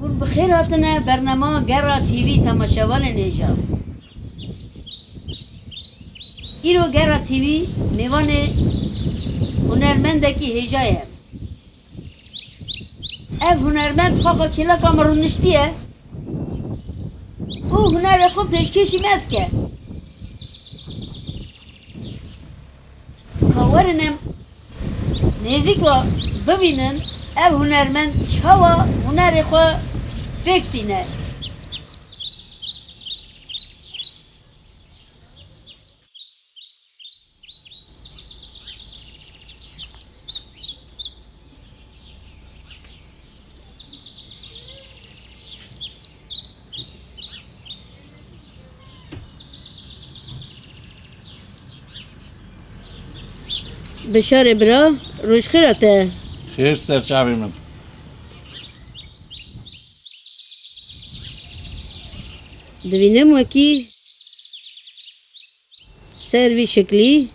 بخیر هاتنه برنامه گرا تیوی تماشاوان نیجا. ایرو گرا تیوی میوان هنرمندکی هجایه. اف هنرمند خواه کلا کامرون نشتیه. او هنر خوب پیشکشی مد که. کاورنم نزدیک و ببینن اف هنرمند چاوا هنر خواه بکتینه. بشار برا روش خیراته. خیر سرچاوی من. دوینم وکی سروی شکلی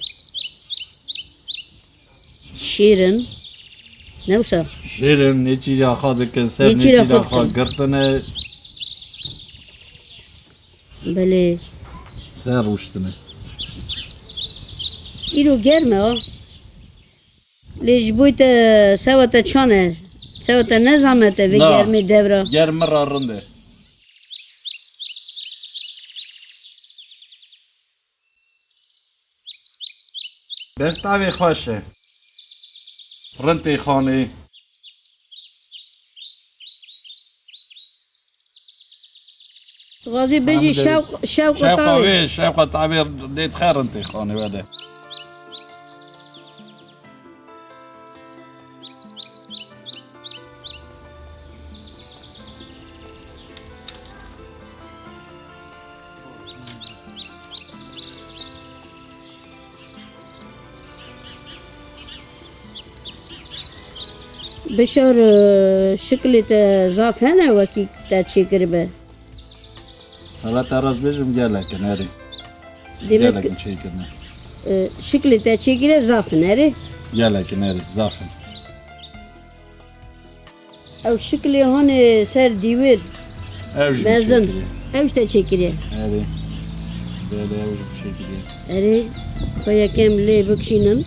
شیرن نوسا شیرین نیچی را خواه دکن سر نیچی نیچی را را خود خواه کن. گرتنه بله سر روشتنه. ایرو گرمه ها لیش بویت سوات چانه سوات نظامته و گرمی دورا گرم را رنده. دستاوی خوشه. رنتی خانه. غازی بجی شوق طاوی شوق طاوی دیت خیر رنتی خانه ولی. بشار شکلت زاف هنه وکی تا چی کربه حالا تراز بیشم گله کناری. دیمت گله کن چی کنه. شکلت تا چی کره زاف نره گله کناری زافن. او شکلی هون سر دیویر اوجی مازن شکلی. اوش تا چی کره هذه بله اوجی شکلی. اره خویا کم لی بکشینم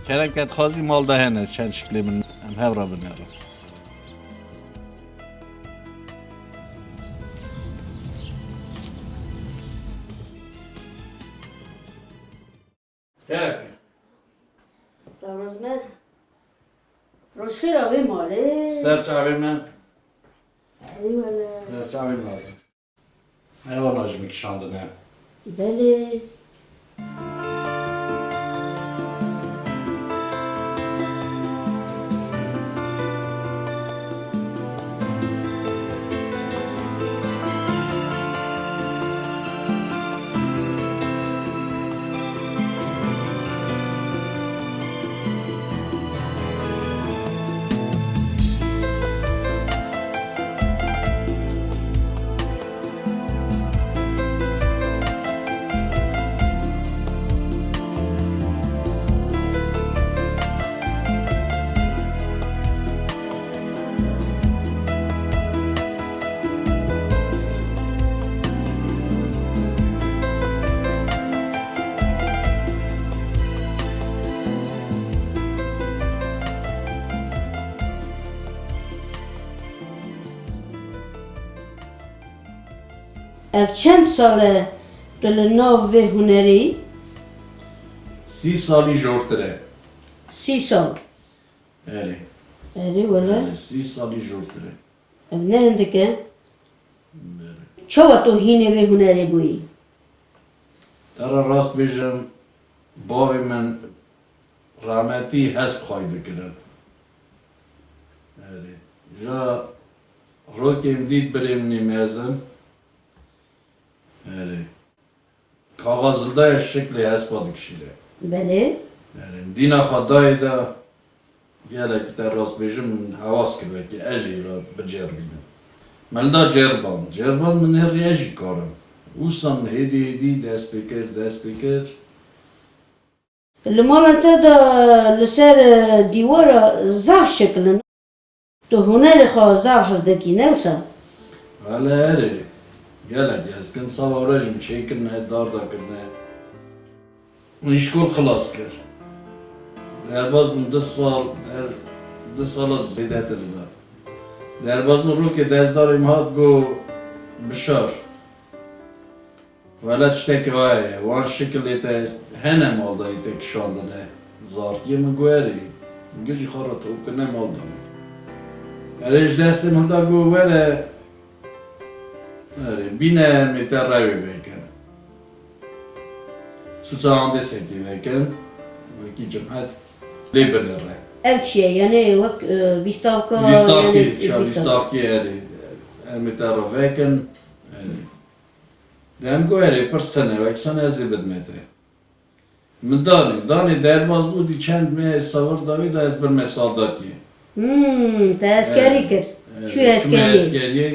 کرم کت خازی مال دهنه چند شکلی من هم را بنیارم. کرم سامز من روشخیر آوی ماله سرچاوی من. اری والا سرچاوی من. نه و ناجمی کشانده نه. بله اف چند ساله دل ناو و هنری 30 سالی جورتره. 30 سال بله. اری والا 30 سالی جورتره. اف نه هندکه چوا تو هینه و هنری بویی ترا راست بیشم باوی من رحمتی حسب خواهی بکنم. بله. جا روکیم دید بریم نیمازم. بله. کاغذلده شکلی حسب کشیده. بله بله. دینا خدای دا یالا که تر راست بیشم حواس کرده که اجی را بجربینم. ملدا جربان من هر اجی کارم. اوسان هدی دست بکر المال انت دا لسر دیوار زاف شکلن تو هنر خواه زاف حزدکی نوسا هلا هري يلا دي اسكن صبا ورجم شي كنا الدار دا كنا نشكر خلاص كر درباز من 2 سال زيدات الدار درباز من روكي دازدار مهات جو بشار ولا تشتكي غاية وان الشكل يتا هنا مالدا يتا كشاندنا زارت يمن قواري نجي خرط وكنا مالدا ريش دستم هندا جو ولا بina متراوي بكن سوتان دسكي بكن وكي جمعات ليبن الرأي ev çiye yani vak bistavka Vistavki ali متراوي بكن دام قواري برسنة وكسنة زبدمته من داني درباز بودي چند مه سوار داوي دا از بر مثال دادی te askeri kir şu askeri askeri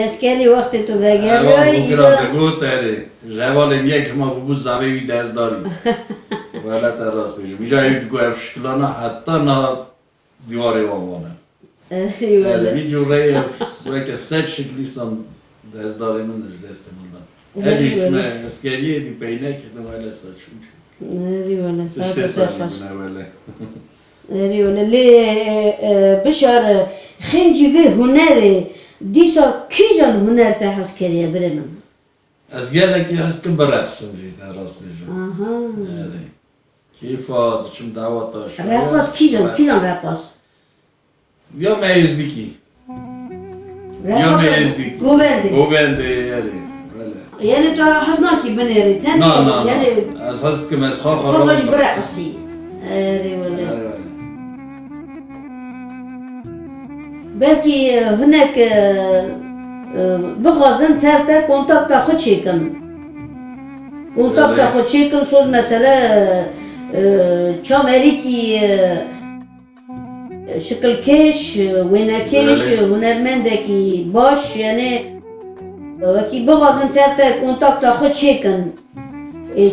askeri vakti tu veger bu grada gotari جوالم یک ما بو زاوی دست داری ولی تراس بشه میشه یه دیگه افشکلانه حتی نه دیواری وامانه ویدیو رای وکه سر شکلی سم دست داری من دست من هر یک من اسکریه دی پینه که ولی سر شد ولی سه سالی بنا ولی ولی لی بشار خنجی و هنره دیسا کی جان هنر ته حس کریه بره من از گله کی هست که برقصم جیت راست میشه. کیفا دچم دعوت داشت. رقاص کی جان رقاص؟ یا میزدیکی. یا میزدیکی. گوونده یعنی. یعنی تو حسنا کی بنیری تنی؟ نه یعنی از هست که مسخره خواهش برقصی. ولی. بلکی هنک بخوازن تفته کنتاکت خود چیکن کنتاکت خود چیکن سوز مثلا چامری کی شکل کش وینکش هنرمنده کی باش یعنی وکی بخوازن تفته کنتاکت خود چیکن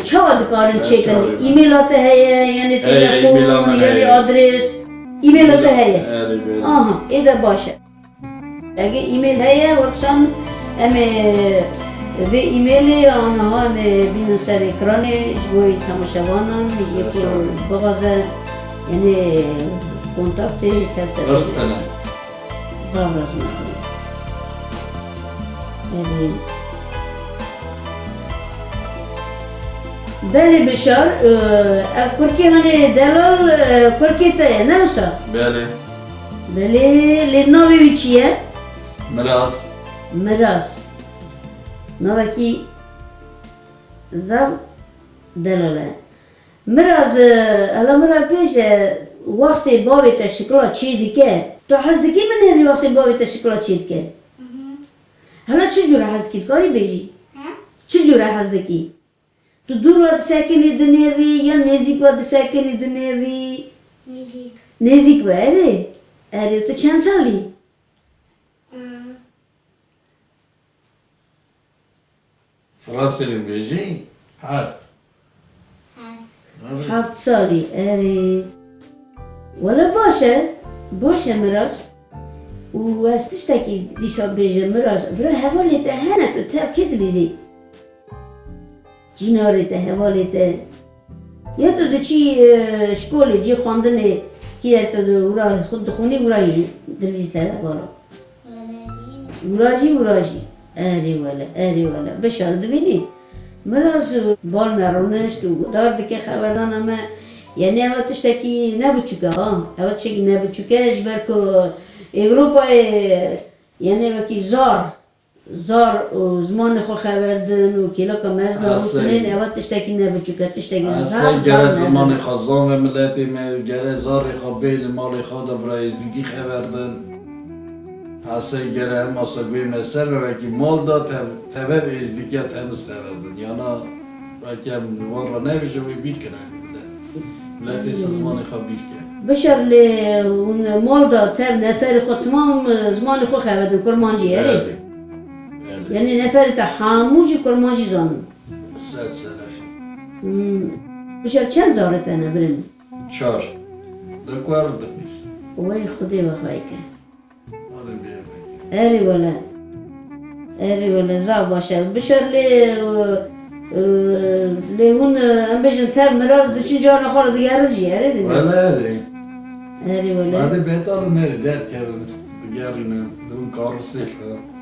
چقدر کارن چیکن ایمیلات هیا یعنی تلفن یعنی آدرس ایمیلات هیا آها ایده باشه اگه ایمیل هیا وکسان همه و ایمیل آنها همه بینن سر اکرانه جوی تماشاوانان یکی بغازه یعنی کنتاکت تفته ارستنه زار رازنه یعنی بله بشار کرکی هنه دلال کرکی تا نوسا بله بله لناوی چیه؟ مراس نوه کی زب دلاله مراس الا مرا پیش وقتی باوی تا شکلا چی دیگه تو حس دیگه بنیری وقتی باوی تا شکلا چی دیگه حالا چه جوره حس دیگه کاری بیجی؟ چه جوره حس دیگه؟ تو دور وقت سکنی دنیری یا نزدیک وقت سکنی دنیری؟ نزدیک و اره تو چند سالی؟ فرانسیلین بیجی؟ 7 سالی اره ولی باشه مراس و از تشتکی دیشا بیجه مراس برای حوالی تا هنه تو تف کتلیزی جیناری تا حوالی تا یا تو دو چی شکولی جی خواندنه کی در تو دو خود خونی ورایی دلیزی تا بالا وراجی اره ولی بشار دوینی مراز بال مرونش تو دار دکه خبردان همه یعنی اوه تشتکی نبوچوکه اوه تشتکی نبوچوکه جبر که اوروپا یعنی وکی زار زمان خو خبردن و کلا که مزده بکنین اوه تشتکی نبوچوکه تشتکی زار گره زمان خزان ملتی گره زار بیل مال خود برای ازدگی خبردن حسه گره هم مساقوی مصر و وکی مال دا تبب ازدگیت هنوز خبردن یانا وکی هم نوار را نویشه و بیر کنن ملتی زمان خواه بیر کنن بشار لی مال دا تب نفر خود تمام زمان خود خبردن کرمانجی یعنی نفر تا حاموجی کرمانجی زانن 100 سلفی بشر چند زارت انا برن 4 دکوار دکیس وای خدای بخوای که آدم بیاد اری ولا زا باشه بشر لی هون ام بجن تب مراز دچین جان خور دیگر جی اری دیگه اری ولا هذا بيطار نري دار كابن ديارنا دون كاروسيل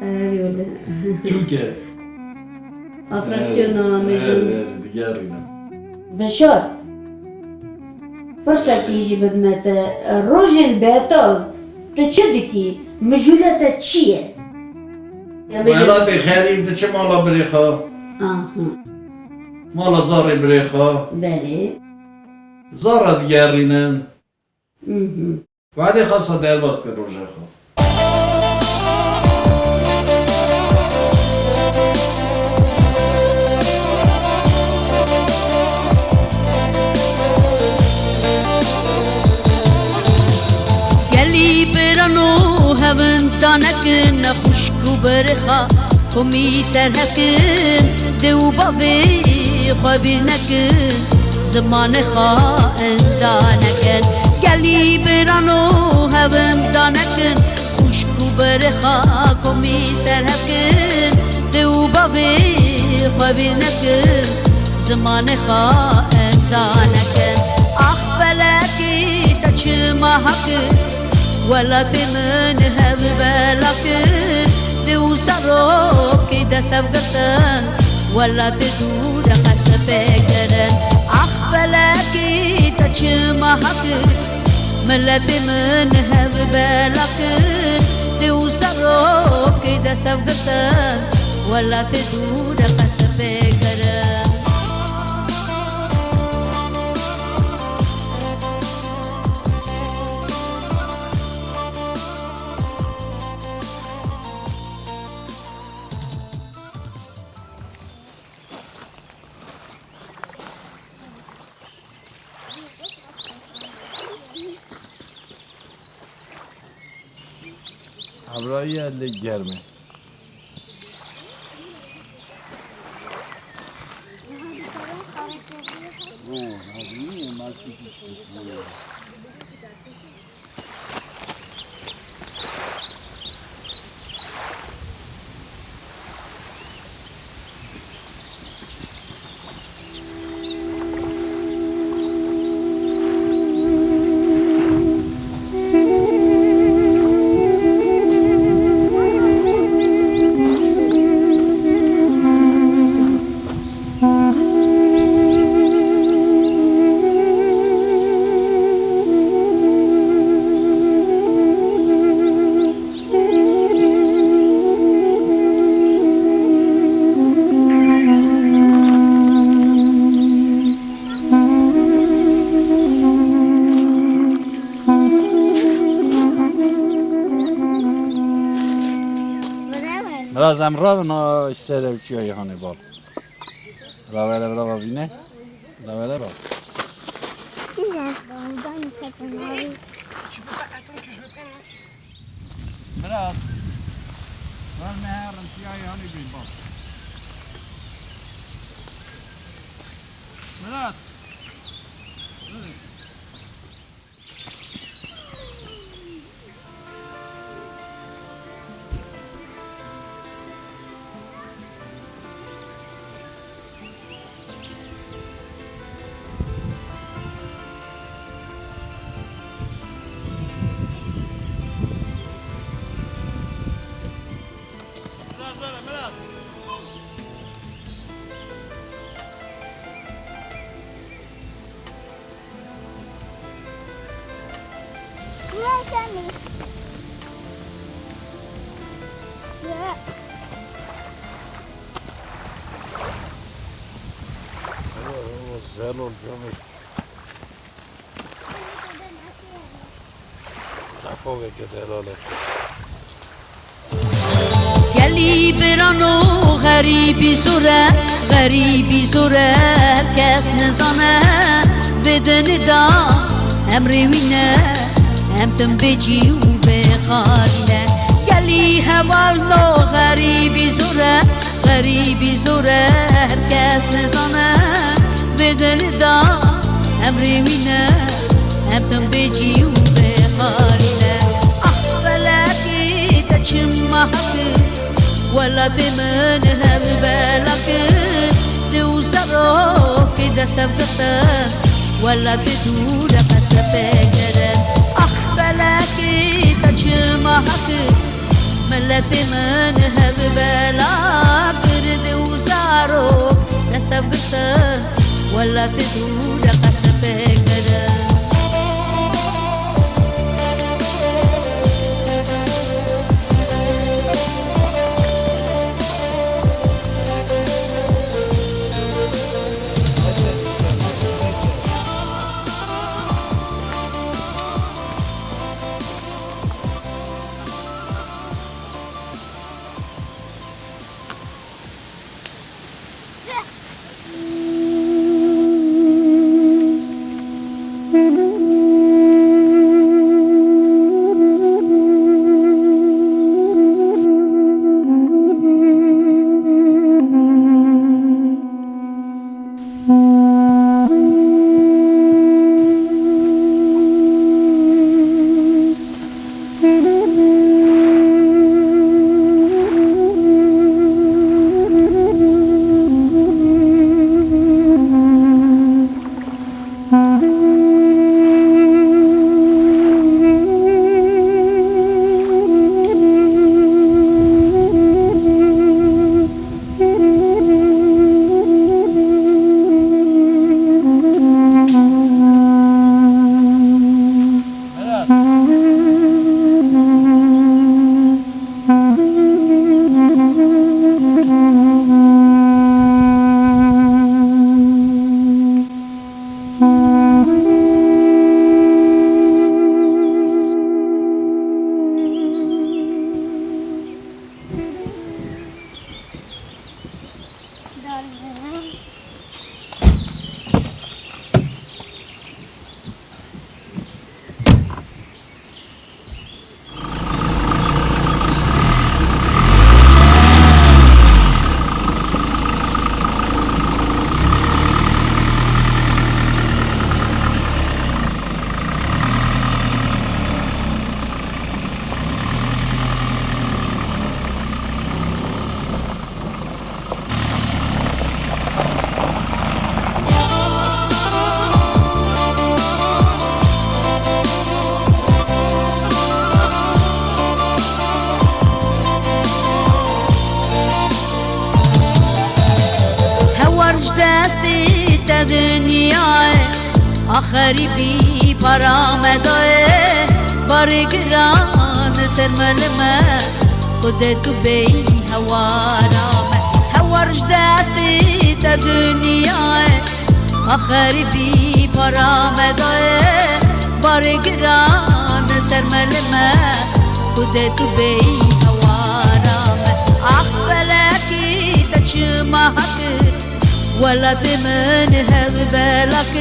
اری ولا شوكا اتراکسیون میشن ديارنا بشار فرصة يجي بدمت روجن بيتال تشدكي مجولة تشيه مالات خالي انت مالا بريخا اها مالا زاري بريخا بله زارة ديارنا اها بعدين خاصة ديال باست الرجاخة گلی برانو هون دانکن خوشکو برخا کمی سرهکن دو بابی خوابیر نکن زمان خوا اندانکن گلی برانو هون دانکن خوشکو برخا کمی سرهکن دو بابی خوابیر نکن زمان خوا اندانکن آخ فلکی تچما حکن ولا تمن هب بالك دو سروك دستم قطن ولا تدور قست فكرن أخبلك تجمع حق ملا تمن هب بالك دو سروك دستم قطن ولا تدور قست فكرن عبرایی اللي گرمه رازم را نا سر چیای هانی بال راوله را بینه راوله را براس رال مهرم چیای هانی بین بال براس زلول جميل فوق كده لاله گلی برانو غریبی زوره هر کس نزانه بدن دا هم روینه هم تم بجی و بخارینه گلی هوال نو غریبی زوره هر کس نزانه بدن دا ولا تدور قصد فكرت فلكي تجمع حقك ملت من هب بلا برد وزارو تستفتن ولا تدور قصد فكرت دستی تا دنیای آخری بی پرامدای بارگران سر ملمه خود تو بی هوارام هوارش دستی تا دنیای آخری بی پرامدای بارگران سر ملمه خود تو بی هوارام فلکی تا چما حقی ولا تمن هب بالك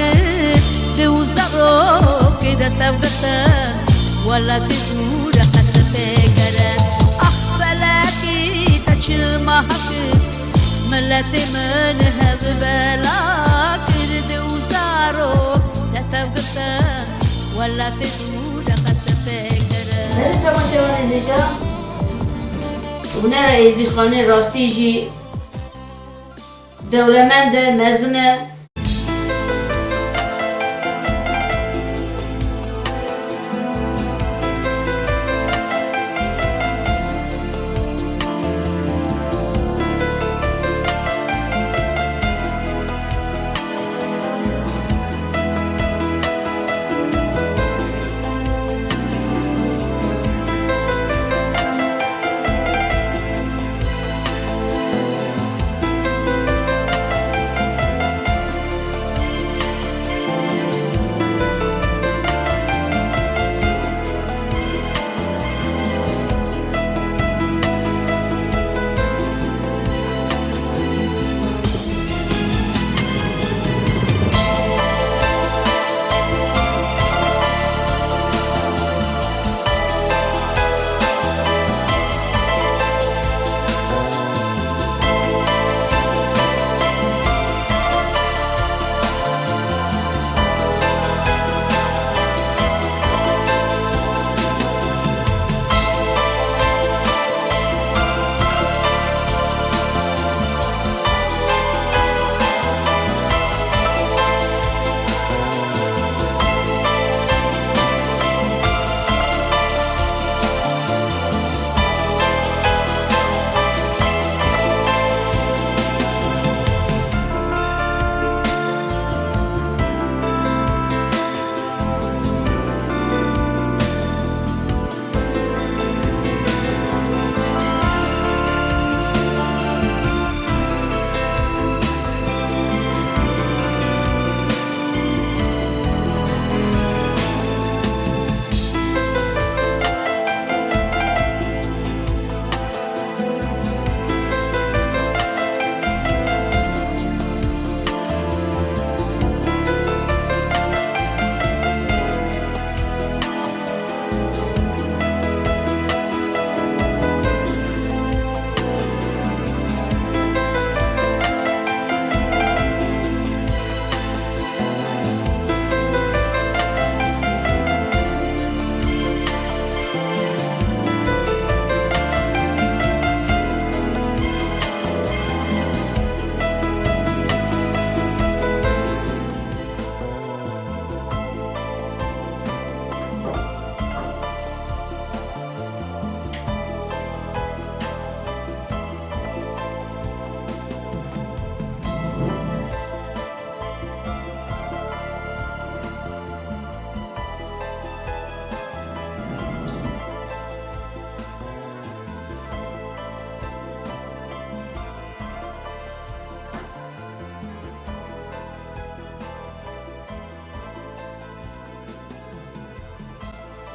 توزعو كده استفقت ولا تدور قصد فكرت أخفلك تجمع حقك ملا تمن هب بالك توزعو استفقت ولا تدور قصد فكرت هل طبعا جوان النجاة ونرى إذ خانه راستيجي دولمند مزنه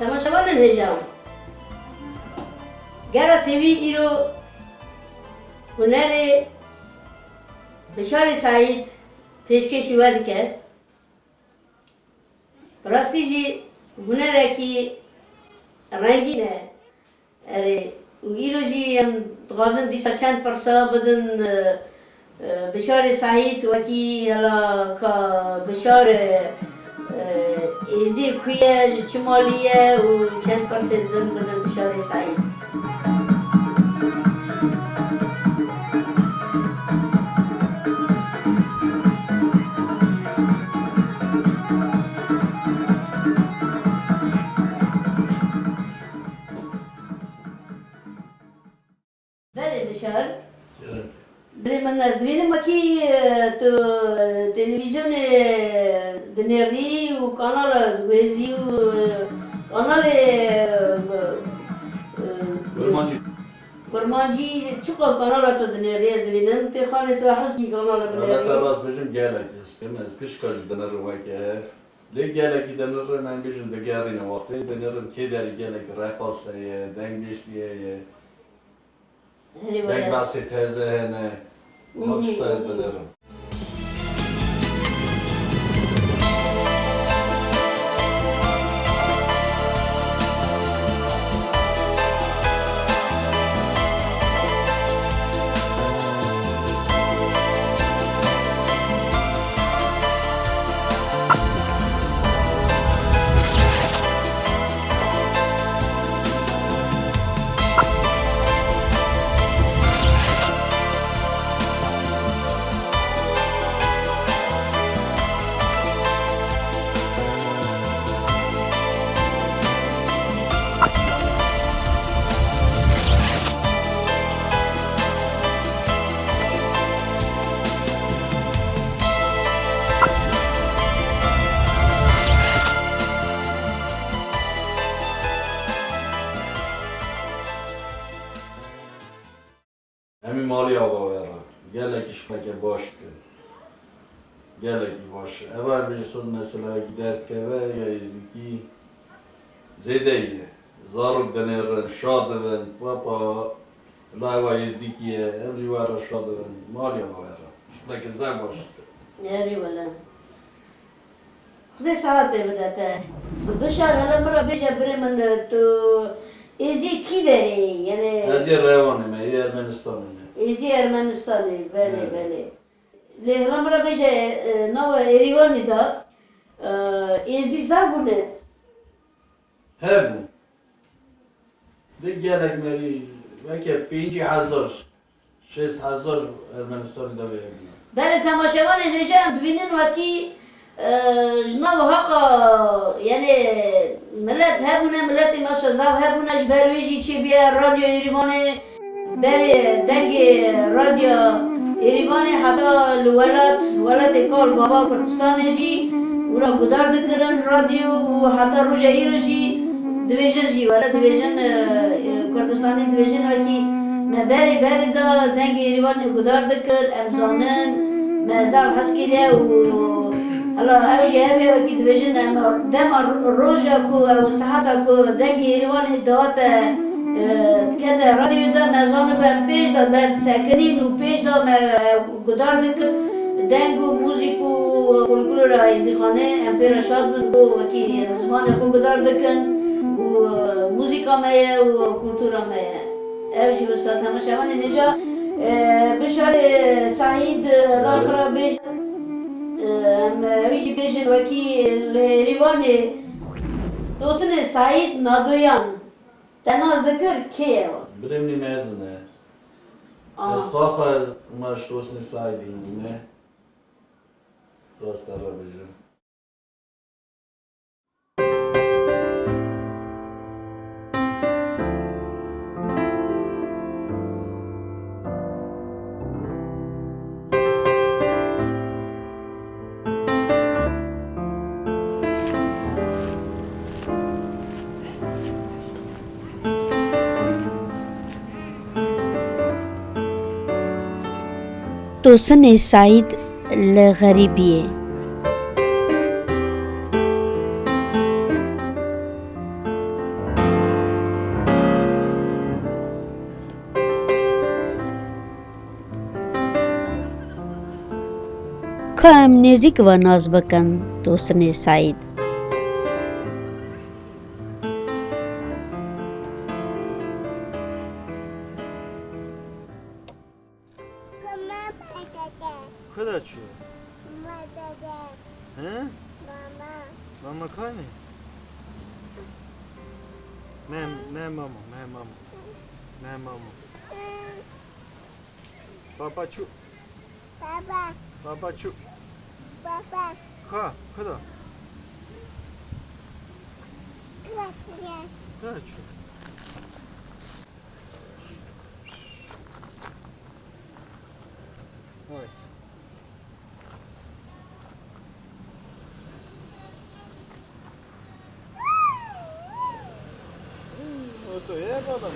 تماشاوان الهجاو گره تیوی ایرو هنر بشار سعید پیشکشی ود کرد راستی جی هنره کی رنگینه اره و ایرو جی هم غازن دیسا چند پرسا بدن بشار سعید وکی هلا که بشار ازدی کویه چمالیه و چند پرسه دن بدن بشار سعید بله بشار بله من از دوینم اکی تو تلویزیون دنیری و کانال دویزی و کانال کرمانجی چقا کانال تو دنیری از دوینم تی خانه تو حسنی کانال ولی دنیری تراس بجم گلک است کم از کش کاش دنر رو که لی گلکی دنر رو من بجم دگرین وقتی دنرم که داری گلک رقصه دنگ بیشتیه دنگ بحثی تازه هنه ما چشتا از دنرم همین مالی آقا ویرا گلکیش مکه باش کن گلکی باشه اول بیشتر مثلا گیدرد که یا ازدیکی زیده ایه زارک دنیرن شادون پاپا لایوا ازدیکیه امری وارا شادون مالی آقا ویرا مکه زن باشه یاری ولی خدا ساعته بداته بشار هلا مرا بیجا بره من تو ازدی کی داری یعنی از یه روانیم یه ارمنستانیم ازدی ارمنستانی بله بله لی هلا مرا بیجا نو ایریوانی دا ازدی زبونه هبون دی گلک مری وکه 5000 6000 ارمنستانی دا بیرون بله تماشاوان نجام دوینن وکی جناب حقا یعنی ملت هبونه ملت ماشا زاو هبونه برویجی چی بیا رادیو ایریوانه بری دنگ رادیو ایریوانه حتی ولات کال بابا کردستان جی ورا گدار دکرن رادیو و حتی روژا ایرو جی دویژن جی ولا دویژن کردستانی دویژن وکی ما بری دا دنگ ایریوانه گدار دکر امزانن ما زاو حسکیده و هلا اوجي هبي وكيد بيجنا دم الروجا كو الساعات كو دقي رواني دوات كده راديو ده مزان بهم بيج ده بعد ساكنين وبيج ده ما قدار دك دنگو موزيكو فولكلور ازدي خانه امبير شاد من بو وكي زمان خو قدار دكن وموسيقى مايا وكولتورا مايا اوجي بس تماشاواني نجا بشار سعيد راكرا بيج ویجی بیشتر وکی لیوانی دوستن سعید نادویان تناز دکر کیه؟ بریم مزنه استخواه ماش دوستن سعیدی نه راست را بجم توسن سعید لغریبیه هم نزیک و ناز بکن دوستن سعید. خدا چو؟ ها؟ ماما کانی؟ من ماما بابا چو؟ بابا چو؟ خدا چو؟ وایس تو یه بابا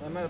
ممر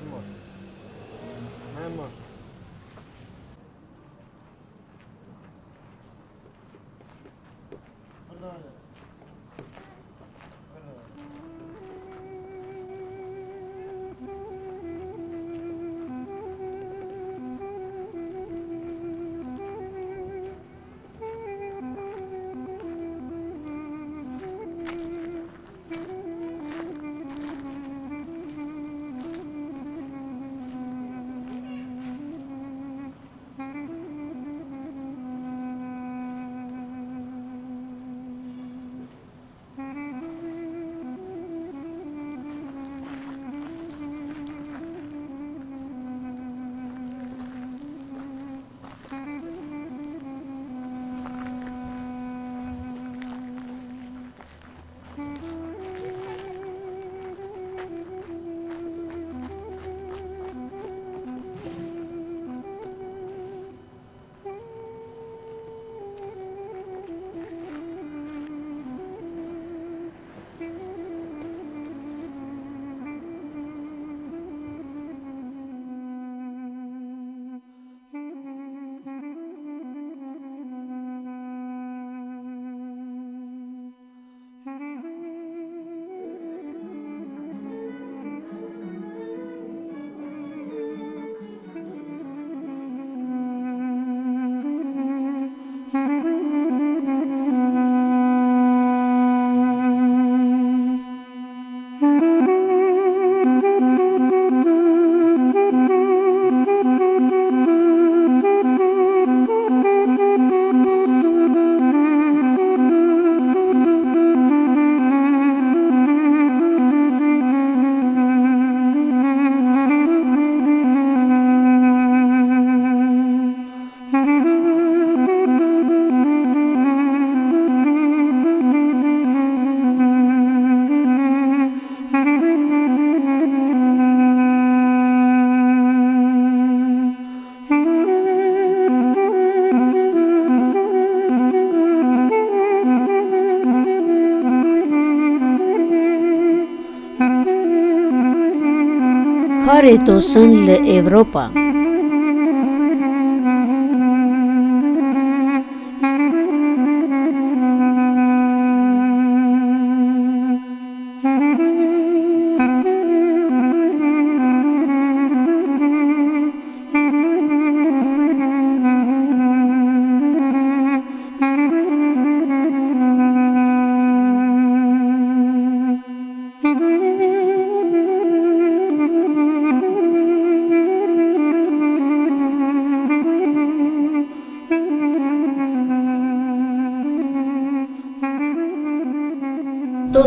کار توسن لأوروپا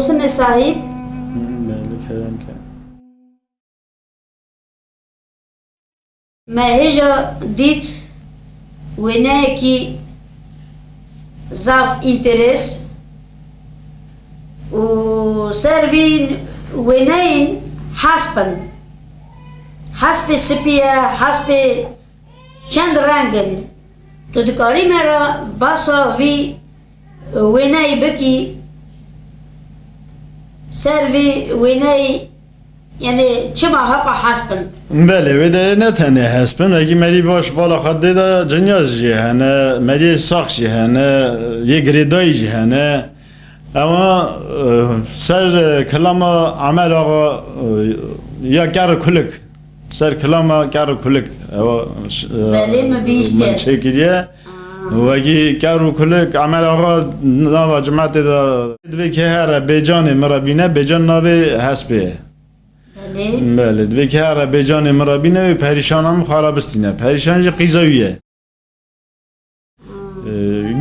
دوستن سعید بله کرم کرد ما هجا دید وینه کی زاف اینترس و سروین وینه حسب سپیه حسب چند رنگن تو دکاری مرا باسا وی وینه بکی سروی وینه یعنی چما حقا حسبن بله وده نه تنه هستن اگه مری باش بالا خده دا جنیاز جهنه مری ساخت جهنه یه گریدای جهنه اما سر کلام عمل آقا یا گر کلک سر کلاما کارو کلک بله مبیشته من چکیه وگی کارو کلک عمل آقا نوا جماعت دا دوی که هر بیجان مرابینه بیجان ناوی حسبه بله بله دوی که هر بیجان مرابینه پریشان هم خرابستینه پریشانش قیزاویه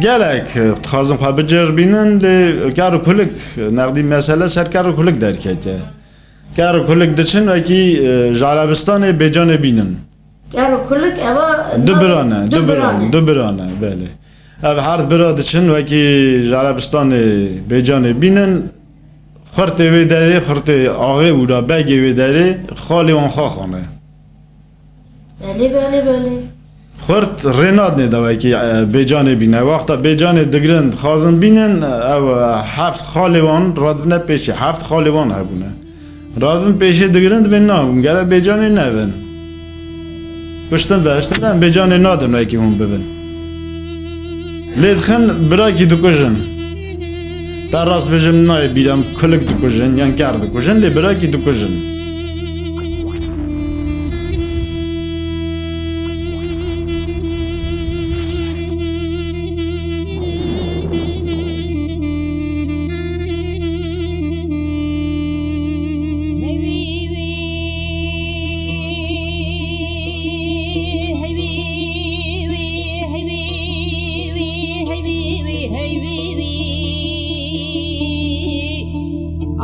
گلک تخازم خواه بجربینن لی کارو کلک نقدی مسئله سر کارو کلک درکته کارو کلک دچن و کی جالبستان بیجان بینن کارو کلک اوا دو برانه بله اب هر برا دچن و کی جالبستان بیجان بینن خرط وی داره خرط آقای بودا بگی وی داره خالی وان خانه بله بله بله خرط رناد نیده و کی بیجان بینه وقتا بیجان دگرند خازن بینن او هفت خالی وان رادونه پیشه هفت خالی وان هبونه رادون پیشه دگرند و نام گره بیجانی نبین پشتن داشتن بیجانی نادن وکی هم ببین لیدخن برای کی دکوژن در راست بجم نای بیرم کلک دکوژن یان کار دکوژن لی برای کی دکوژن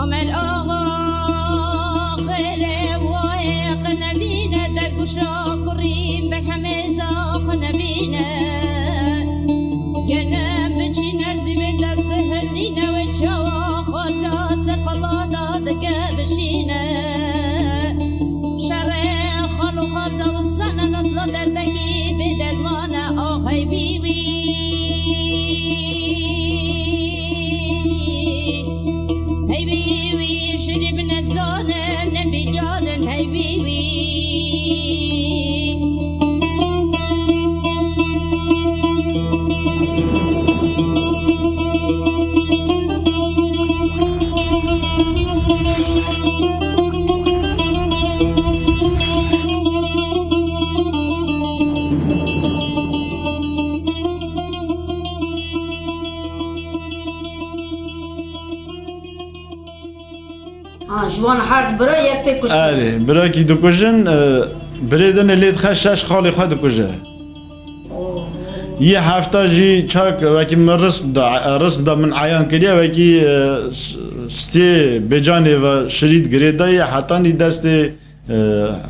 آمد آقا خیلی وایق نبینه در گوشا کریم به همه زاق نبینه گنه بچین زیبین در سهرینه و چوا خوزا سقلا دادگه بشینه شره خالو خارزا و سنه نطلا دردگی به درمان آقای بیبی Hey baby, شرب نزانه نبیلیارن hey baby جوان حرد برای یک تکوش آره برای کی دکوژن بریدن لید خشش خالی خود دکوژه یه هفته جی چاک وکی من رسم دا من عیان کریه وکی ستی بجانه و شرید گریده یه حتی نی دست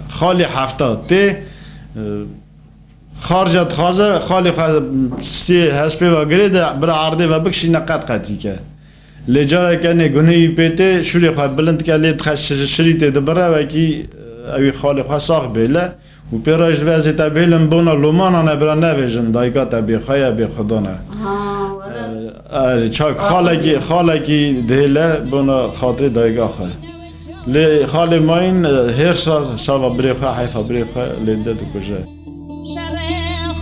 خالی هفته تی خارجت خازه خالی ستی هسپی و گریده برا عرده و بکشی نقد قطعی که لجاره کنه گناهی پیته شوری خواه بلند که لید خش شریط دبره و کی اوی خالی خواه ساخ بیله و پیراش وزی تا بیلم بونا لومانا نبرا نویجن دایگا تا بی خواهی بی خدانه آره چاک خاله کی دیله بونا خاطر دایگا خواه لی خالی ماین هر ساوا بری خواه حیفا بری خواه لیده دو کجه شره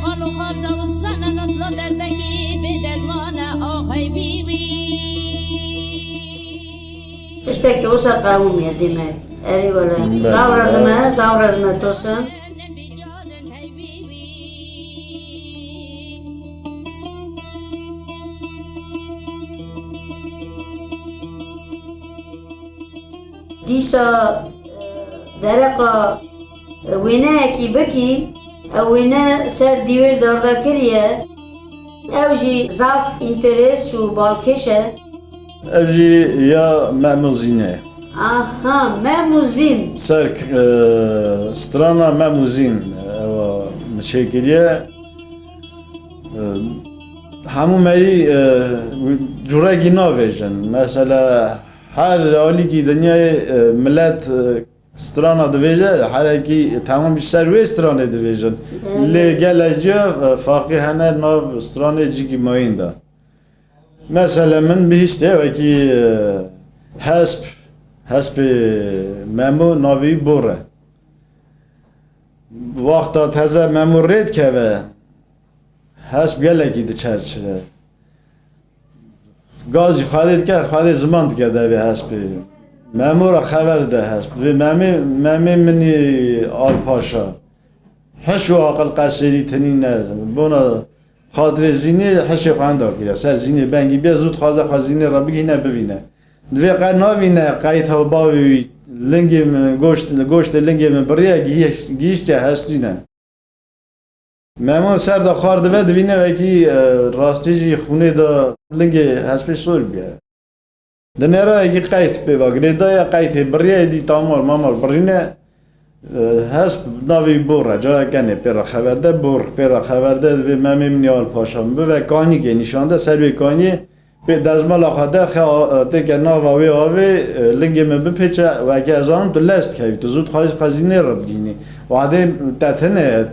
خالو خارزا و سنه نطلا دردگی به درمان آقای بیبی تشتكي وسط قومي دماغ أري ولا زاور زما توسن ديسا درقا وينا كي بكي أو وينا سر ديوير داردا كريه أو جي زاف انترس و بالكشه اوجی یا معموزینه آها معموزین سر سترانا معموزین و مشکلیه همون مری جورا گینا ویژن مثلا هر حالی که دنیای ملت سترانا دویجه هر کی تمام بیشتر وی سترانه دویجن لی گلجا فرقی هنر ناو سترانه جیگی ماین دا مثلا من بهشته وکی حسب ممو ناوی بوره وقتا تازه ممو رید که و حسب گلکی ده چرچره گازی خواهد که خواهد زمان که دوی حسب مامور خبر ده هست و مامی منی آل پاشا حشو عقل قصیری تنین نزم بونا خاطر زینه حشی خواندار کرد سر زینه بنگی بیا زود خوازه زینه را بگی نه ببینه دوی قد ناوینه قایت ها باوی لنگی من گوشت لنگی من بریه گیشته هستی نه مامور سر دا خارده و دوینه وکی راستی جی خونه دا لنگی هسپی سور بیا دنیرا اگه قایت بیواگره دایا قایت بریه دی تامال مامال برینه هست ناوی بوره جا کنه پیرا خبرده بور پیرا خبرده و ممی منیال پاشم به کانی که نشانده سروی کانی به دزمال خاطر خواهده که ناوی آوی لنگی من بپیچه و اگه از آنم تو لست که تو زود خزینه را بگینی و عده تتنه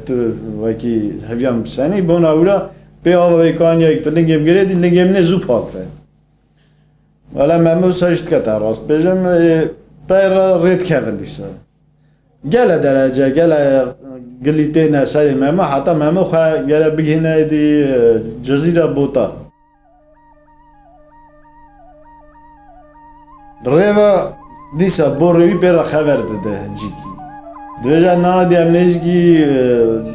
وکی هفیم سنی بون اولا به آوی کانی اگه تو لنگی بگیره دی لنگی من زو پاک ره ولی ممو سایشت که راست بجم پیرا رید که وندیسه گله درجه گله گلیته نسای ممو حتی ممو خواه گله بگینه دی جزیره بوتا ریوا دیسا بوروی پیرا خبر داده جیکی دوجه نادی هم نیزگی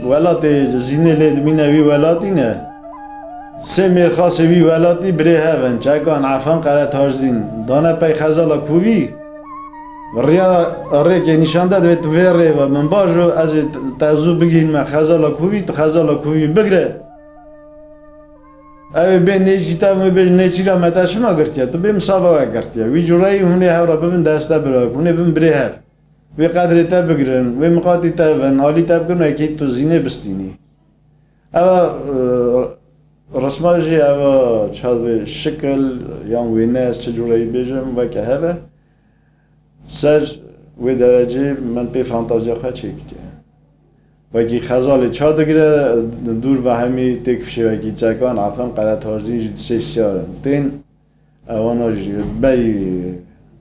ولات زینه لید مینه وی ولاتی نه سه میرخاص وی ولاتی بره هفن چکان عفان قرار تاجدین دانه پی خزالا کووی ریا ریک نشان داد و تو ویره و من باجو از تازو بگین من خزالا کووی تو خزالا کووی بگره اوه به نیچیتا و به نیچیرا متاشما گرتیا تو به مسابقه گرتیا وی جورایی هونه هورا ببین دسته برای هونه ببین بره هف وی قدر تا بگرن وی مقاطی تا و نالی تا بگرن اکی تو زینه بستینی اوه رسماجی اوه چهاد شکل یا وینه از چه جورایی بیجم و که هفه سر و درجه من به فانتازیا خواه چکیه و کی خزال چاد گره دور و همی تکفشه و کی چکان عفن قرار تاجدین جد سیشیارن تین اواناج بی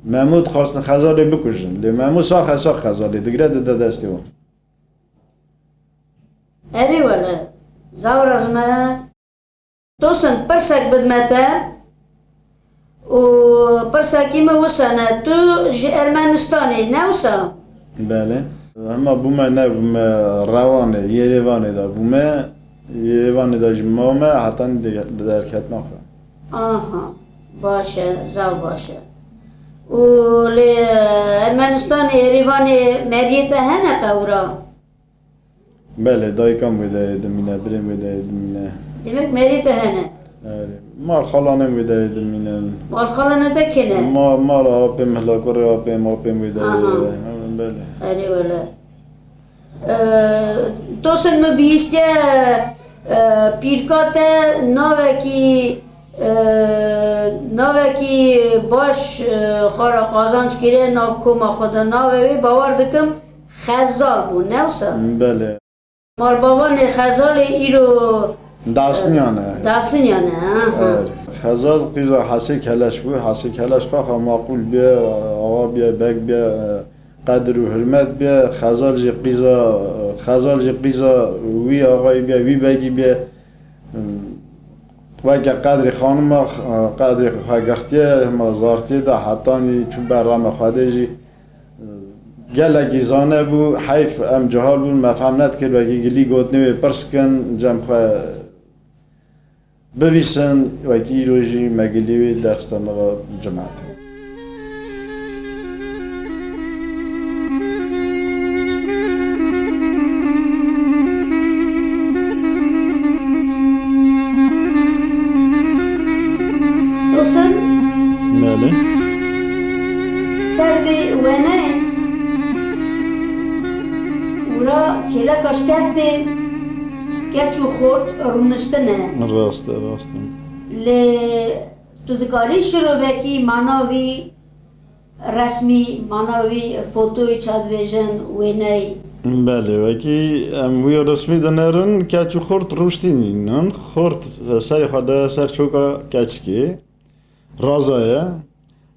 محمود خواستن خزال بکشن لی محمود ساخ خزاله دگره ده دستی وان اری ولی زور از ما توسن پرسک بدمته و پرسکی ما وسانه تو جی ارمنستانی نوسا بله اما بومه نه بومه روانه یریوانه دا بومه یریوانه دا جمعه حتی درکت نخواه آها باشه زو باشه و لی ارمنستان یریوان مریت هنه قورا بله دایکم ویده دمینه بریم ویده دمینه demek مریت هنه مال خالانم ویده دمینه مال خالانه ده کنه مال آپیم هلاکور آپیم ویده بله اری ولی توسن مو بیسته پیرکات ناوکی باش خارا قازانش کره ناو کما خدا ناوی باور دکم خزال بود نوسا بله مال بابان خزال ایرو داستنیانه خزال قیزا حسی کلش بود حسی کلش خواه معقول بیا آقا بیا بگ بیا قدر و حرمت بیا خزال جی قیزا وی آقای بیا وی بگی بیا وقت قدر خانم قدر خواهگرتیه مزارتیه ده حتی چون برام خواهده جی گلگی زانه بو حیف ام جهال بون مفهم ند کرد وگی گلی گوت نوی پرس کن جمع خواه بویسن وگی روژی مگلیوی درستان و جماعت توسن بله سروی ونه ورا کلا کشکفته کچو خورد رونشتنه راسته لی تو دکاری شروع وکی ماناوی رسمی ماناوی فوتوی چادویژن ونه بله وکی وی رسمی دنرن کچو خورد روشتینی نن خورد سری خواده سر چوکا کچکی رازایه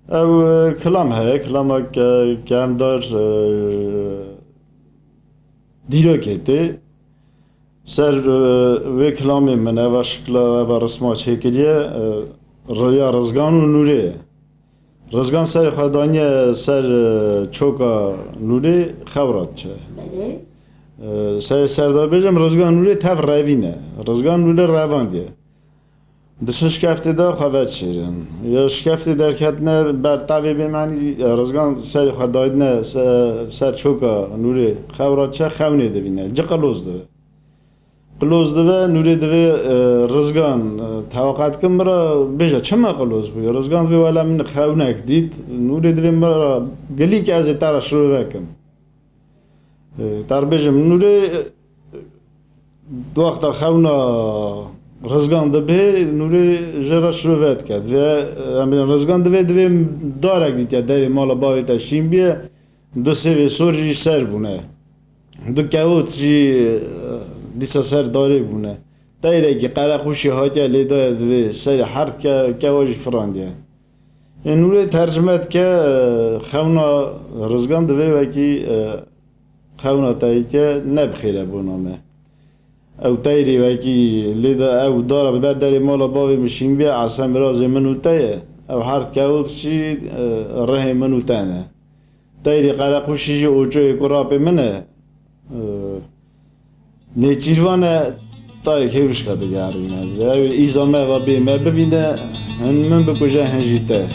او کلام هست کلام که هم دار دیرا کهته سر و کلامی من و شکل و رسما چه کریه ریا رزگان و نوره رزگان سر خدانی سر چوکا نوری خورات چه بله سردار بجم رزگان نوری تف روینه رزگان نوری روان دیه دش شکفته دار خواهد شیرن یا شکفته در کتنه بر تاوی بیمانی رزگان سر خدایدنه سر چوکا نوری خورات چه خونه دوینه جا قلوز دوه نوری دوه رزگان توقعت کم برا بیجا چما قلوز بگه رزگان دوه والا من خونک دید نوری دوه برا گلی که از تارا شروع بکم تار بیجم نوری دو وقت خونا رزگان دوه نوری جرا شروع بید کرد و رزگان دوه دارک دید یا داری مالا باوی تشیم بیه دو سوی سورجی سر بونه دو کهوت جی دیسا سر داره بونه تایره که قره خوشی هاتیا لیدای دوی سر هر که واجی فراندیه نوری ترجمت که خونا رزگان دوی وکی خونا تایی که نبخیره بونامه او تایری وکی لیدا او داره بعد داری مالا باوی مشین بیا عصام رازی منو تایه او هر کهوت چی ره منو تانه تایری قره خوشی جی اوچوی قراب منه نیچیروانه تای کهوش کرده گردینه ایزامه و بیمه ببینه من بکجه هنجیته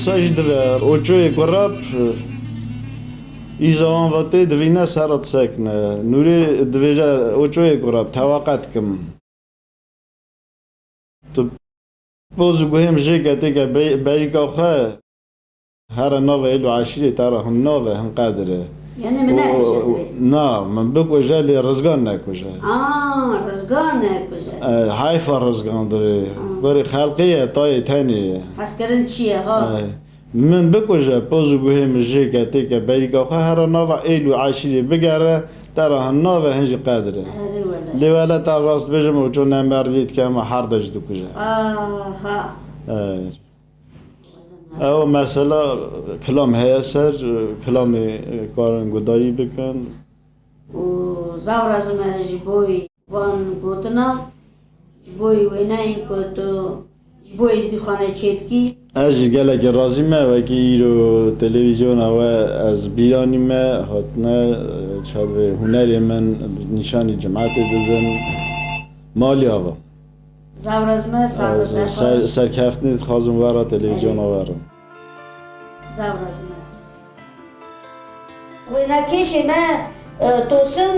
ساج دوه اوچوی قراب ایزان وقتی دوینه سرات سکنه نوری دویجا اوچوی قراب توقعت کم تو بوزو گوهم جه کتی که بیکا خواه هر نوه ایلو عشیری تارا هم نوه هم قدره یعنی من نکشه نه من بکوژه لی رزگان نکوژه رزگان نکشه حیفا رزگان دوی بری خلقیه تای تنی حس کردن چیه ها من بکوژه پوزو گوهم جه کتی که بیکا خواه هر نوه ایلو عشیری بگره تارا هم نوه هنج قدره لی ولی تا راست بجم و چون نمبردید که همه هر داشت دو کجه او مثلا کلام هیا سر کلام کارن گدایی بکن و زور از من جبوی وان گوتنا جبوی وینا این که تو جبوی ازدی خانه چیتکی از گله که رازی مه و که ایرو تلویزیون و از بیرانی مه هاتنه شاید به هنری من نشانی جماعت دادن مالی آوا زور از من سعادت نخواست سرکفتنی خوازم وارا تلویزیون آورم زور از من وینا کشی من توسن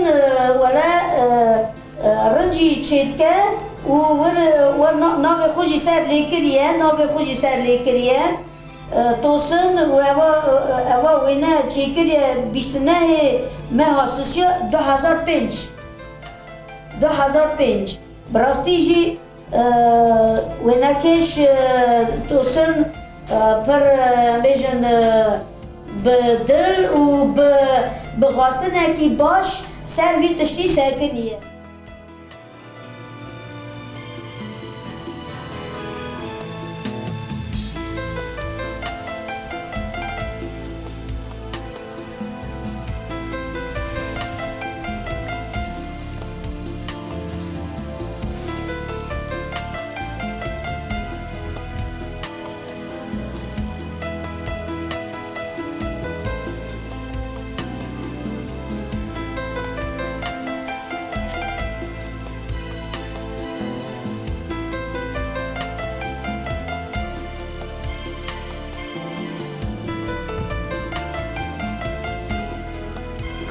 ولا رنجی چیتکه و ناوی خوشی سر لیکریه توسن و اوا وینا چیکریه بیشتنه مه حاسسیو 2005 براستی جی وینا کش توسن پر بیشن بدل و بخواستن اکی باش سر وی تشتی سکنیه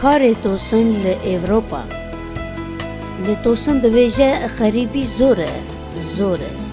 کار توسن ل اوروپا ل توسن دویجه خریبی زوره زوره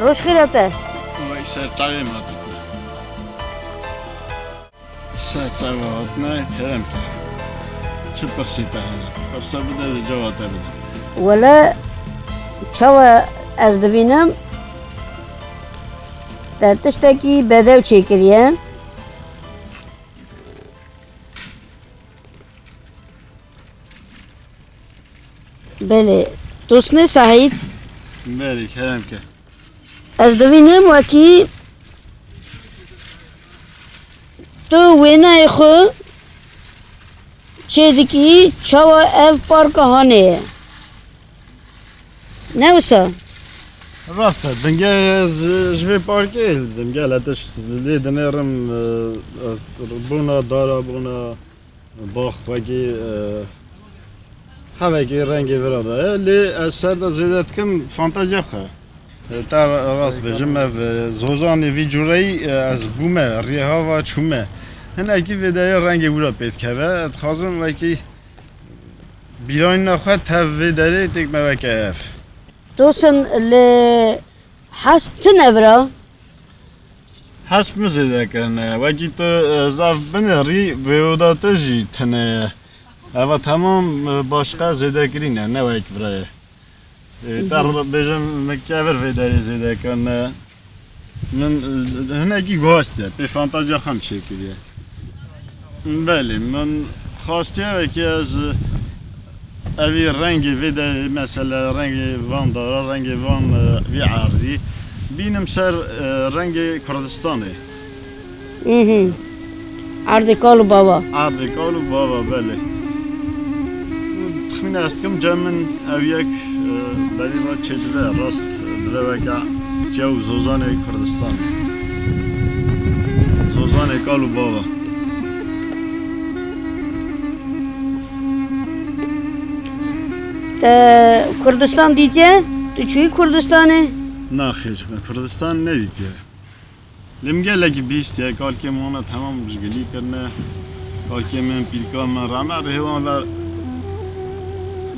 روش خیراته وای سرچاوی ماتید سرچاوی هات نه کرم تا چه پرسیده هنه پرسا بده جواته بده ولا چاو از دوینم در تشتکی بدو چی کریه بله توسنه سعید بله کرم که از دوینم وکی تو وینای خو چه دیکی چاو اف پارک هانه نوسا راسته دنگه از جوی پارکی دنگه لاتش لیدنه رم بونا دارا بونا باخ وکی هواکی رنگی براده لی از سرد زیادت کم فانتازیا خواه تر راست بجم زوزان وی جوری از بومه ریها و چومه هن اکی ویدای رنگی بورا پید که و خواستم وکی بیران نخواه تا ویدای تک موکه اف توسن ل حسب تنورا حسب مزیده کنه وکی تو زاف بنه ری ویوداته جی تنه اما تمام باشقه زیده کرینه نه وکی برای در بجم مکبر ویداری زیده کنه من هنگی گواسته به فانتازیا خم شکلیه بله من خواسته وکی از اوی رنگی ویده مثلا رنگی وان داره رنگی وان وی عرضی بینم سر رنگی کردستانه عرض کالو بابا عرضی کالو بابا بله تخمین است کم جمن اویک بلی با چه دوه راست دوه وکا جو زوزان کردستان زوزان کالو بابا کردستان دیدی؟ تو چوی کردستانه؟ نه خیلی من کردستان ندیدیه لمگه لگی بیست یا کال که مونا تمام بشگلی کرنه کال که من پیلکان من رامه رهوان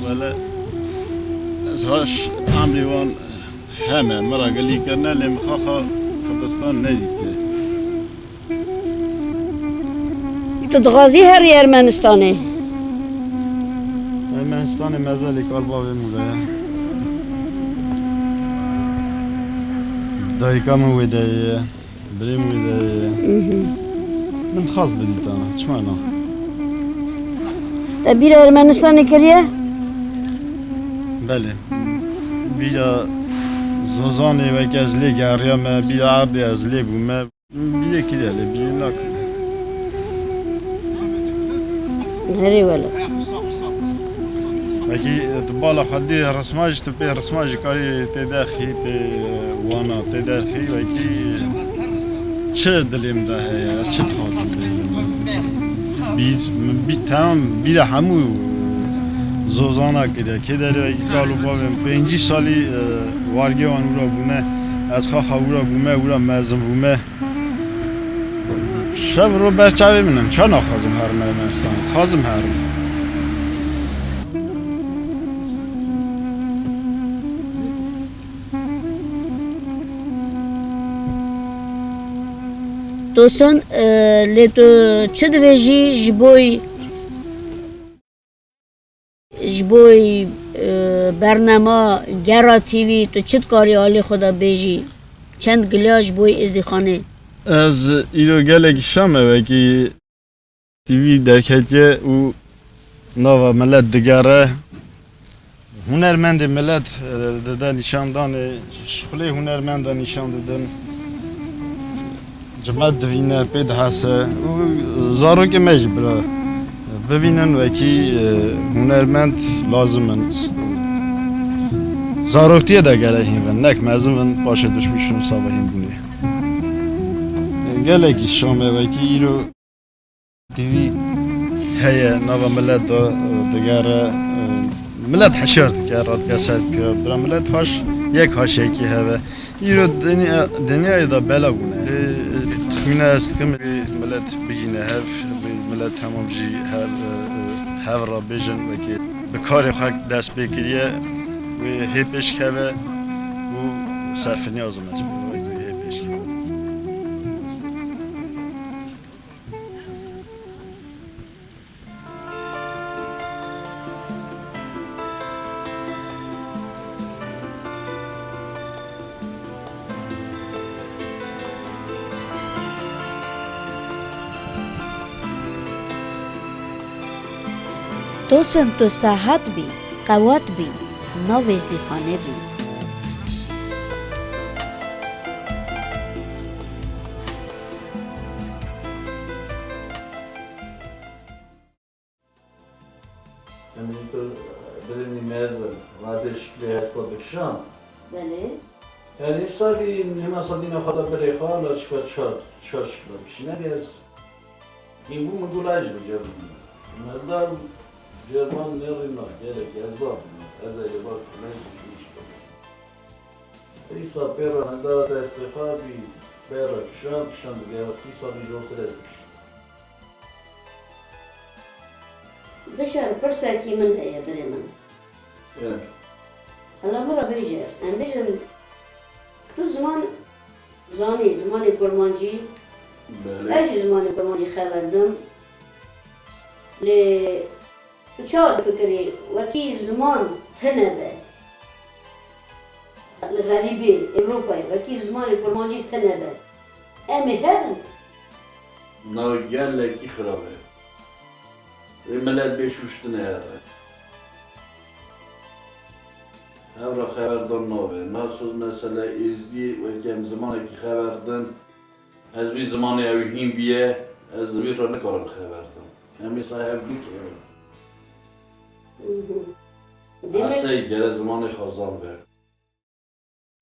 ولی از هاش عمری وان همه مرا گلی کرنه لیم خواخا کردستان ندیدیه تو دغازی هر ارمنستانه؟ ارمنستان مزالی کال بابی موله دایکام ویدایه بریم ویدایه من خاص بدید انا چمانا تبیر ارمنستان کریه؟ بله بیجا زوزانی و که از لی گریا ما بی عردی از لی بومه بیه کلی علی بیه نکن هری ولا وکی بالا خدی رسماج تپی رسماج کاری تداخی به وانا تداخی وکی چه دلیم ده هست چه تخوازم بی تمام بی همو زوزانا کرده که داره وکی کالو بابیم 5 سالی وارگی وان ورا بونه از خواه ورا بومه ورا مزم بومه شب رو برچه ببینم چه نخوازم هر مهمستان خوازم هر دوستان لیتو چه دویجی جبوی برنامه گرا تیوی تو چه کاری حالی خدا بیجی چند گلیاش بوی ازدیخانه از ایرو گلک شامه وکی تیوی درکتیه و نوا ملت دگره هنرمند ملت داده نشان دانه شغلی هنرمند نشان دادن جمعت دوینه پید هسته و زارو که مجبره ببینن وکی هنرمند لازمن زاروکتیه دا گره هیون نک مزمن باشه دشمیشون سابه هیم بونه گلکی شامه وکی ایرو دیوی هیا نوا ملت دا دگره ملت حشرت که راد کسد که برا ملت هاش یک هاشه کی هوا ایرو دنیای دا بلا بونه تخمینه است که ملت بگینه هف ملت تمام جی هف را بیجن و که به کار خاک دست بکریه و هیپش که و صرف نیازم از هیپش که دوستان تو صحت بی قوت بی نو ازدیخانه بی همینطور برنی مزن وعده شکلی هست با دکشان بله یعنی سالی نما سالی نخواهد بره خواهد چکار چهار شکل بشینه از این بوم دولاج بجرد مردم جرمان نرینا گرک ازاب از ایوار کنش میشه ایسا پیرا ندارد استخابی پیرا کشان دیگه 30 سالی جوتر از بشار پرسکی من هیا بره من حالا مرا بیجه ام بیجم تو زمان کرمانجی هرچی زمان کرمانجی خبردم تو چه فکری وکی زمان تنبه غریبی اروپایی وکی زمان کرمانجی تنبه امی هبن نو گلکی خرابه ملت بشوشتنه هره هر خبردار نوه ناسوز مثلا ازدی و کم زمانی که خبردن از وی زمانی اوی هیم بیه از وی را نکارم خبردن همی صاحب دو که اصلا گره زمانی خواستم برد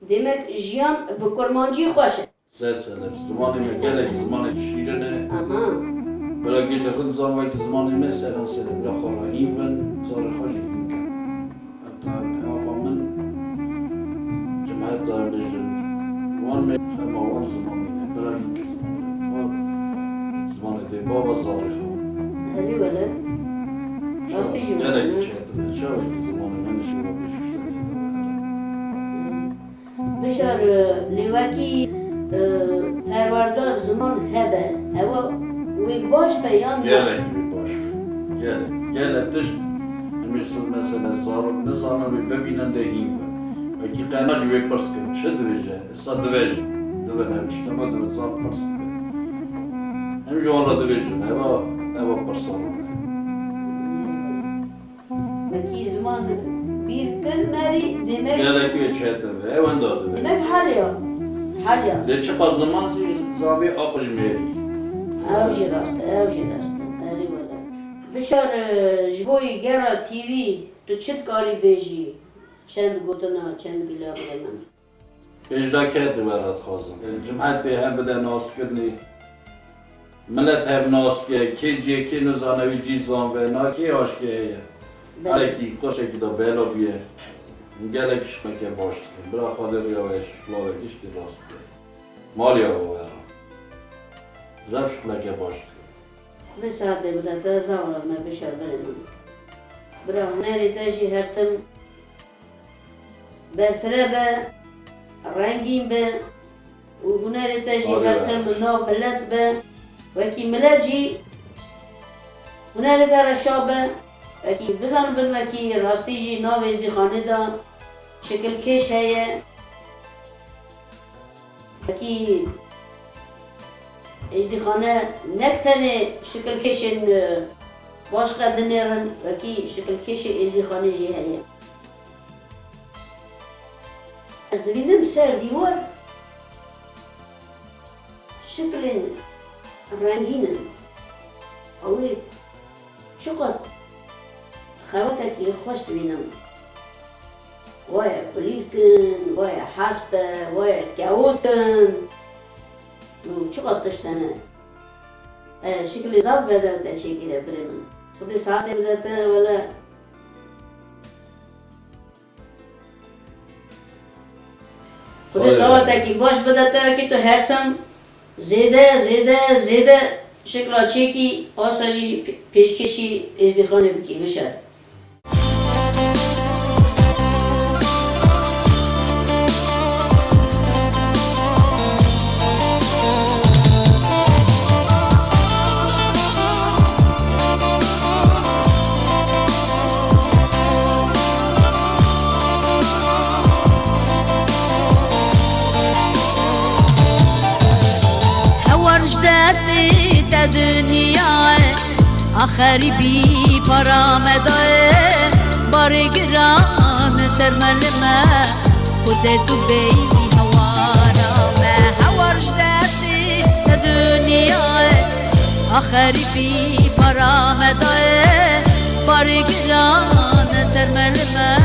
demek jiyan bi kurmancî xweş e. سلسله زمانی مگله زمانی شیرنه Aha. برای گیجه خود زمان که زمانی مثلا سلم برای خواهیم و زار خواهیم حتی آقا من جمعیت دارم بجن وان میخوام وان زمانی نه برای این زمانی دی بابا زار خواهیم Hadi böyle. Rastı jim. گله چه زمانی منشی و بششتنی Bişar levaki pervarda zaman hebe. Eva ve baş beyan گله gibi baş گله دشت مثل مثلا زارو نه زمان ببینن ده این و کی قناج و پرس کن چه دویجه صد دویجه دوی نه چی تمام دو زار پرس هم جوان دویجه نه وا پرسان Vaki zaman بیر کن مری demek Gerek yok çetin. Evan da adı. demek halya. Ne çıkar zaman zavi akıcı meri. Evci rast. Eri valla. Bişar jboy gera TV tu çit kari beji. Çend gotana çend gila bilemem. Ejda kedi berat khazım. Cumhuriyeti hem beden askırni. Millet hem naske, ki nizanavi cizan ve naki aşkiye. Aleki koşa da bela biye. Gelek işmeke baştı. Bırak hadir ya ve şıklara işki rastı. Mal ya o ya. Zaf şıkmeke baştı. Ne saate bu da da zavallı me bişar benim. Bırak nerede ji hertim berfere be, rengin be, u nerede ji hertim nav millet be, ve ki millet ji nerede raşa be, ve ki bizan bilme ki rasti ji nav izdihane da şekil keş heye, ve ki izdihane nektene şekil keşin başka dinerin ve ki şekil keşi izdihane ji heye. Ez dibînim ser dîwar şeklên rengîn in. Ew ê çiqet xewetekî xweş dibînim. Waya kulîlkin, waya hesp be, waya kewotin. û çiqet tiştine. Şeklê zav bede te çêkîre birê min. Xwedê saetê bide te wele خودت خواهد که باش بدهته که تو هر تم زیده شکل چکی آساجی پیشکشی ازدخانه بکی بشه دستی تا دنیای آخری بی پرامدای باری گران سر ملمه خود تو بی هوارامه هوارش دستی تا دنیای آخری بی پرامدای باری گران سر ملمه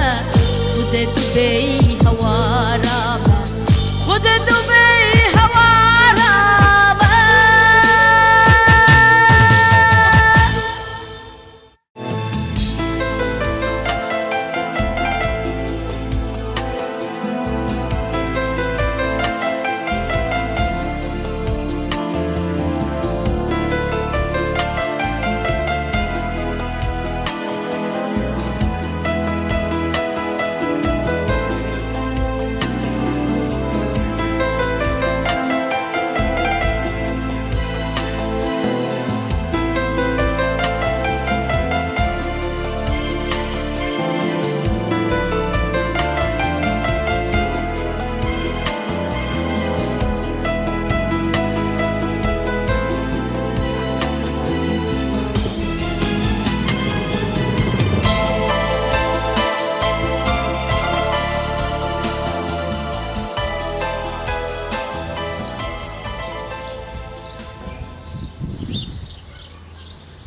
خود تو بی هوارامه خود تو بی هوارامه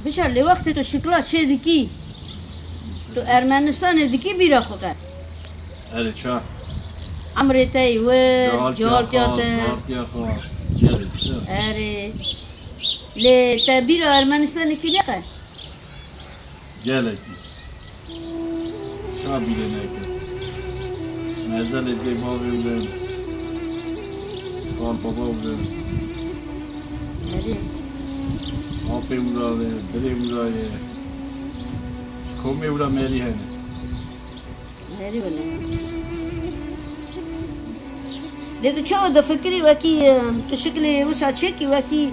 بشر لی وقتی تو شکلات چه دکی تو ارمنستان دکی بیرا خوکه Eri çağ. عمري تاي ور جوالتيات Jartiyakha. Geri işte. اري لي تبيرا ارمنستان كليقه Gelek. Çağ bileneke. Mezal edeyim avimden. Kan babamdan. اري Apimda ve dirimda ve. Komevra merihene. اري ولا لكن شو ده فكري وكي تشكلي وسع تشكي وكي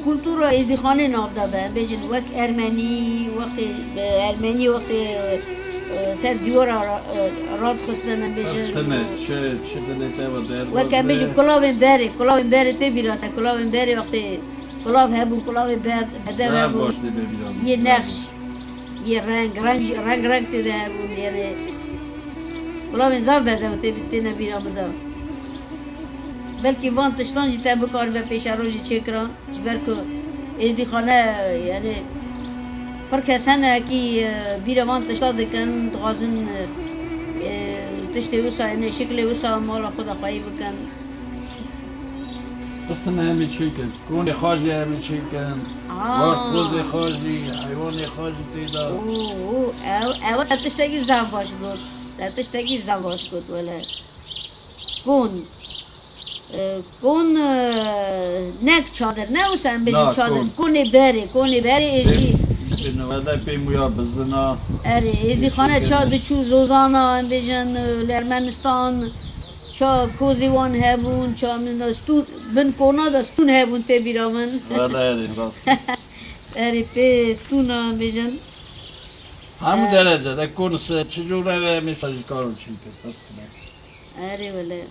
كولتورا ازدخانه نافذه به بيجن وقت ارمني وقت ارمني وقت سر ديورا راد خستنا بيجن Stene, çe delete ve der. وكان بيجي كلاوين باري تبيراتا كلاوين باري وقت كلاف هبون كلاوين بدا Ne هبون başlı be bir يه نقش يه رنگ تده هبون يعني ولا من زاف بده و تینا بیرا بده بلکه وان تشتان جی تبه کار به پیش روزی چکران جبر که ازدی خانه یعنی پر کسانه کی بیرا وان تشتا دکن دغازن تشتی وسا یعنی شکل وسا مالا خدا خواهی بکن بس نه همه چی کن کون خواجی همه چی کن وقت روز خواجی حیوان خواجی تیدا او تشتگی زن باش بود تشتگی زن باش بود ولی کون نک چادر نه وسا بجن چادر کونی بری ازدی نواده پیمویا بزنا اره ازدی خانه چادر چو زوزانا بجن لرمنستان چا کوزیوان هبون چا من دستون بن کونا دستون هبون تی بیرامن ولی راست اره پی ستونا بیجن همون درجه ده کون سه چجوره میسازی کارون چی که بس نه اره ولی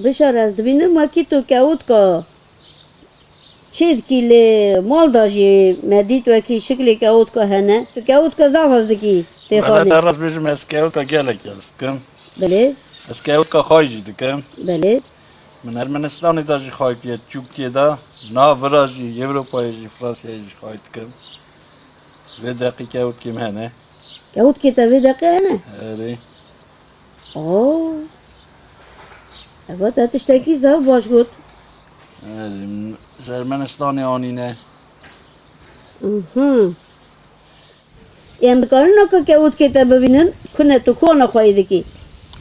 بشار از دوینم وکی تو کهود که چید که مال داشتی مدید وکی شکلی کهود که هنه تو کهود که زاف از دکی تی ولی خانه در راست بیشم از کهود که گلکی است کم بله از کهود که خواهی دکم بله من ارمنستانی داشتی خواهی پیت چوب تیدا نا وراجی اروپایی فرانسیایی خواهی دکم و دقیقی کهود کم هنه کهود که تاوی دقیقه هنه اره آه اما تشتکی زاف باش گود ارمنستانی آنینه یم بکارن که کهود که تا ببینن کنه تو کوانا خواهی دکی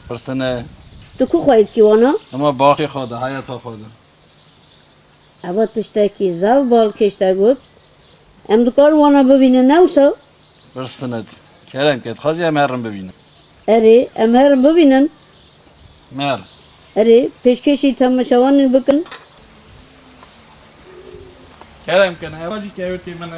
فرستنه تو کو خواهید که وانا اما باقی خوده حیات خوده اما تشتکی زاف بال کشته گود ام دکار وانا ببینن نوسا فرستنه کرم که خواهی هم هرم ببینم اره ام هرم ببینن مر اره پیشکشی تماشاوان بکن کرم که نه واجی کهودی من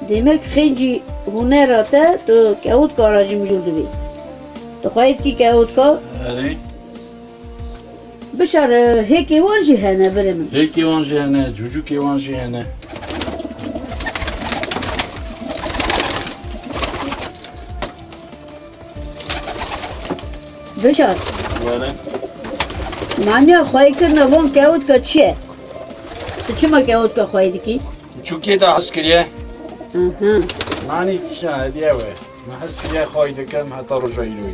demek خنجی هنراته تو کهود کاراجی مجول دوی تو خواهید کی کهود کار اره بشار هیکی وانجی هنه بره من هیکی وانجی هنه جوجو کی وانجی هنه بشار بله معنی خواهی کرنه وان کهود که چیه؟ تو چه ما کهود که خواهید کی؟ چوکی دا حس کریه آها معنی کشان هدیه وی ما حس کریه خواهی دکم حتی رجایی روی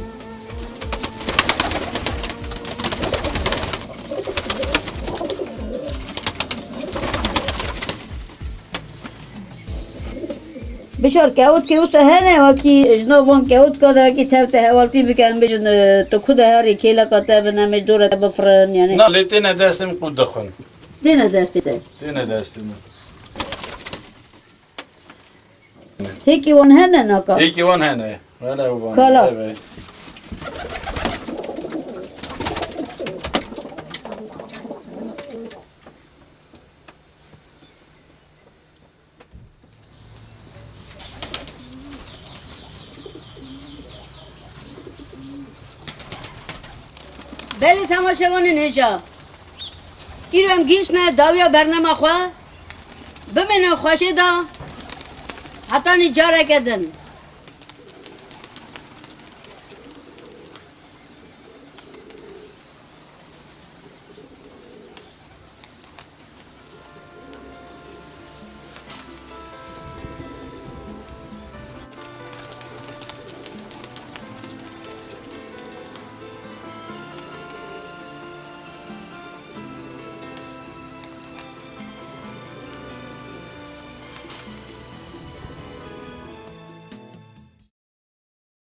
بشار کهود که اوسه هنه وکی اجنا وان کهود که دا کی تفته حوالتی بکن بجن تو خود هری کیلا که تب نمیش دوره بفرن یعنی نه لیتینه دستم قود دخون دینه دستی ده تینه دستم هیکی وان هنه ناکا هیکی وان هنه ولی وان کالا. بله تماشاوان نجا ایرو هم گیش نه داویا برنامه خواه ببینه خوشه دا حتی نجاره کدن